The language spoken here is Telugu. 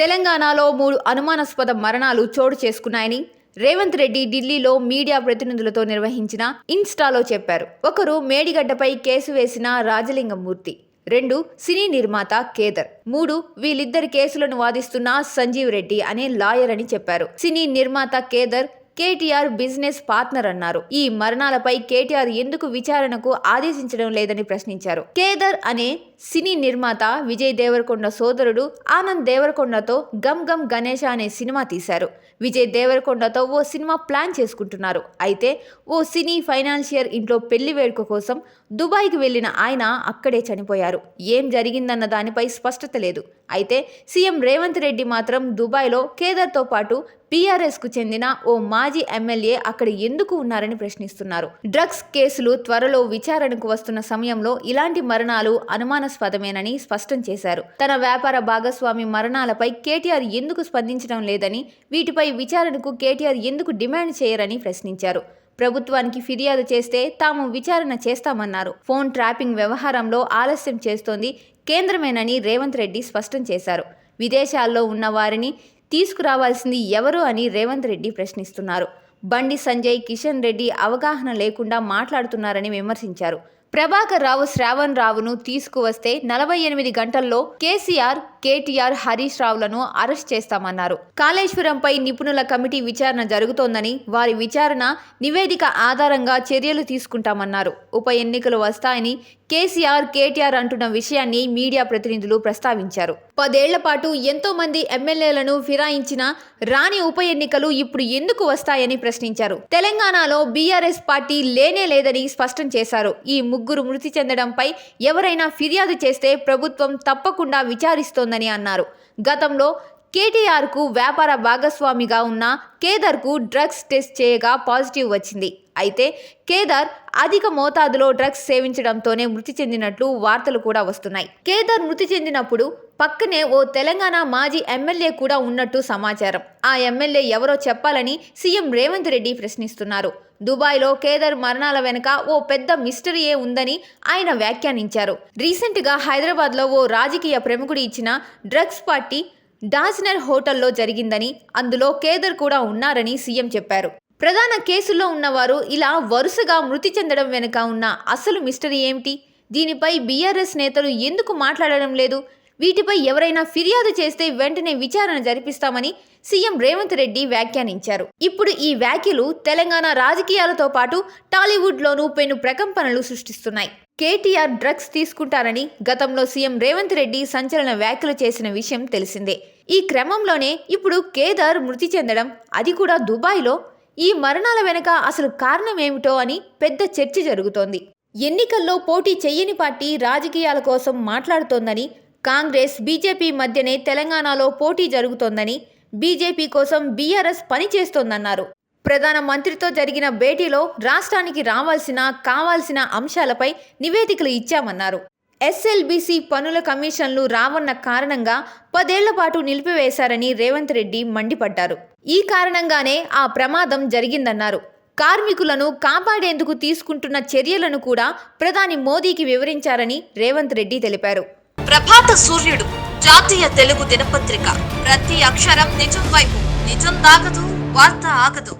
తెలంగాణలో 3 అనుమానాస్పద మరణాలు చోటు చేసుకున్నాయని రేవంత్ రెడ్డి ఢిల్లీలో మీడియా ప్రతినిధులతో నిర్వహించిన ఇన్స్టాలో చెప్పారు. ఒకరు మేడిగడ్డపై కేసు వేసిన రాజలింగమూర్తి, 2 సినీ నిర్మాత కేదర్, 3 వీళ్ళిద్దరి కేసులను వాదిస్తున్న సంజీవ్ రెడ్డి అనే లాయర్ అని చెప్పారు. సినీ నిర్మాత కేదర్ కేటీఆర్ బిజినెస్ పార్ట్నర్ అన్నారు. ఈ మరణాలపై కేటీఆర్ ఎందుకు విచారణకు ఆదేశించడం లేదని ప్రశ్నించారు. కేదర్ అనే సినీ నిర్మాత విజయ్ దేవరకొండ సోదరుడు ఆనంద్ దేవరకొండతో గమ్ గమ్ గణేష అనే సినిమా తీశారు. విజయ్ దేవరకొండతో ఓ సినిమా ప్లాన్ చేసుకుంటున్నారు. అయితే ఓ సినీ ఫైనాన్షియర్ ఇంట్లో పెళ్లి వేడుక కోసం దుబాయ్కి వెళ్లిన ఆయన అక్కడే చనిపోయారు. ఏం జరిగిందన్న దానిపై స్పష్టత లేదు. అయితే సీఎం రేవంత్ రెడ్డి మాత్రం దుబాయ్లో కేదర్తో పాటు బీఆర్ఎస్కు చెందిన ఓ మాజీ ఎమ్మెల్యే అక్కడ ఎందుకు ఉన్నారని ప్రశ్నిస్తున్నారు. డ్రగ్స్ కేసులు త్వరలో విచారణకు వస్తున్న సమయంలో ఇలాంటి మరణాలు అనుమానాస్పదమేనని స్పష్టం చేశారు. తన వ్యాపార భాగస్వామి మరణాలపై కేటీఆర్ ఎందుకు స్పందించడం లేదని, వీటిపై విచారణకు కేటీఆర్ ఎందుకు డిమాండ్ చేయరని ప్రశ్నించారు. ప్రభుత్వానికి ఫిర్యాదు చేస్తే తాము విచారణ చేస్తామన్నారు. ఫోన్ ట్రాపింగ్ వ్యవహారంలో ఆలస్యం చేస్తోంది కేంద్రమేనని రేవంత్ రెడ్డి స్పష్టం చేశారు. విదేశాల్లో ఉన్న వారిని తీసుకురావాల్సింది ఎవరు అని రేవంత్ రెడ్డి ప్రశ్నిస్తున్నారు. బండి సంజయ్, కిషన్ రెడ్డి అవగాహన లేకుండా మాట్లాడుతున్నారని విమర్శించారు. ప్రభాకర్ రావు, శ్రావణ్ రావును తీసుకువస్తే 48 గంటల్లో కేసీఆర్, కేటీఆర్, హరీష్ రావులను అరెస్ట్ చేస్తామన్నారు. కాళేశ్వరంపై నిపుణుల కమిటీ విచారణ జరుగుతోందని, వారి విచారణ నివేదిక ఆధారంగా చర్యలు తీసుకుంటామన్నారు. ఉప ఎన్నికలు వస్తాయని కేసీఆర్, కేటీఆర్ అంటున్న విషయాన్ని మీడియా ప్రతినిధులు ప్రస్తావించారు. 10 ఏళ్ల పాటు ఎంతో మంది ఎమ్మెల్యేలను ఫిరాయించిన రాని ఉప ఎన్నికలు ఇప్పుడు ఎందుకు వస్తాయని ప్రశ్నించారు. తెలంగాణలో బీఆర్ఎస్ పార్టీ లేనే లేదని స్పష్టం చేశారు. ఈ 3 మృతి చెందడంపై ఎవరైనా ఫిర్యాదు చేస్తే ప్రభుత్వం తప్పకుండా విచారిస్తోందని అన్నారు. గతంలో కేటీఆర్కు వ్యాపార భాగస్వామిగా ఉన్న కేదర్కు డ్రగ్స్ టెస్ట్ చేయగా పాజిటివ్ వచ్చింది. అయితే కేదార్ అధిక మోతాదులో డ్రగ్స్ సేవించడంతోనే మృతి చెందినట్లు వార్తలు కూడా వస్తున్నాయి. కేదార్ మృతి చెందినప్పుడు పక్కనే ఓ తెలంగాణ మాజీ ఎమ్మెల్యే కూడా ఉన్నట్టు సమాచారం. ఆ ఎమ్మెల్యే ఎవరో చెప్పాలని సీఎం రేవంత్ రెడ్డి ప్రశ్నిస్తున్నారు. దుబాయ్లో కేదార్ మరణాల వెనుక ఓ పెద్ద మిస్టరీయే ఉందని ఆయన వ్యాఖ్యానించారు. రీసెంట్గా హైదరాబాద్లో ఓ రాజకీయ ప్రముఖుడు ఇచ్చిన డ్రగ్స్ పార్టీ డాజ్నర్ హోటల్లో జరిగిందని, అందులో కేదర్ కూడా ఉన్నారని సీఎం చెప్పారు. ప్రధాన కేసుల్లో ఉన్నవారు ఇలా వరుసగా మృతి చెందడం వెనుక ఉన్న అసలు మిస్టరీ ఏమిటి? దీనిపై బీఆర్ఎస్ నేతలు ఎందుకు మాట్లాడడం లేదు? వీటిపై ఎవరైనా ఫిర్యాదు చేస్తే వెంటనే విచారణ జరిపిస్తామని సీఎం రేవంత్ రెడ్డి వ్యాఖ్యానించారు. ఇప్పుడు ఈ వ్యాఖ్యలు తెలంగాణ రాజకీయాలతో పాటు టాలీవుడ్లోనూ పెను ప్రకంపనలు సృష్టిస్తున్నాయి. కేటీఆర్ డ్రగ్స్ తీసుకుంటారని గతంలో సీఎం రేవంత్ రెడ్డి సంచలన వ్యాఖ్యలు చేసిన విషయం తెలిసిందే. ఈ క్రమంలోనే ఇప్పుడు కేదార్ మృతి చెందడం, అది కూడా దుబాయ్లో. ఈ మరణాల వెనుక అసలు కారణమేమిటో అని పెద్ద చర్చ జరుగుతోంది. ఎన్నికల్లో పోటీ చెయ్యని పార్టీ రాజకీయాల కోసం మాట్లాడుతోందని, కాంగ్రెస్, బీజేపీ మధ్యనే తెలంగాణలో పోటీ జరుగుతోందని, బీజేపీ కోసం బీఆర్ఎస్ పనిచేస్తోందన్నారు. ప్రధాన మంత్రితో జరిగిన భేటీలో రాష్ట్రానికి కావాల్సిన అంశాలపై నివేదికలు ఇచ్చామన్నారు. ఎస్ఎల్బీసీ పనుల కమిషన్లు రావన్న కారణంగా 10 ఏళ్ల పాటు నిలిపివేశారని రేవంత్ రెడ్డి మండిపడ్డారు. ఈ కారణంగానే ఆ ప్రమాదం జరిగిందన్నారు. కార్మికులను కాపాడేందుకు తీసుకుంటున్న చర్యలను కూడా ప్రధాని మోదీకి వివరించారని రేవంత్ రెడ్డి తెలిపారు. ప్రభాత సూర్యుడు జాతీయ తెలుగు దినపత్రిక. ప్రతి అక్షరం నిజం వైపు. నిజం దాగదు, వార్త ఆగదు.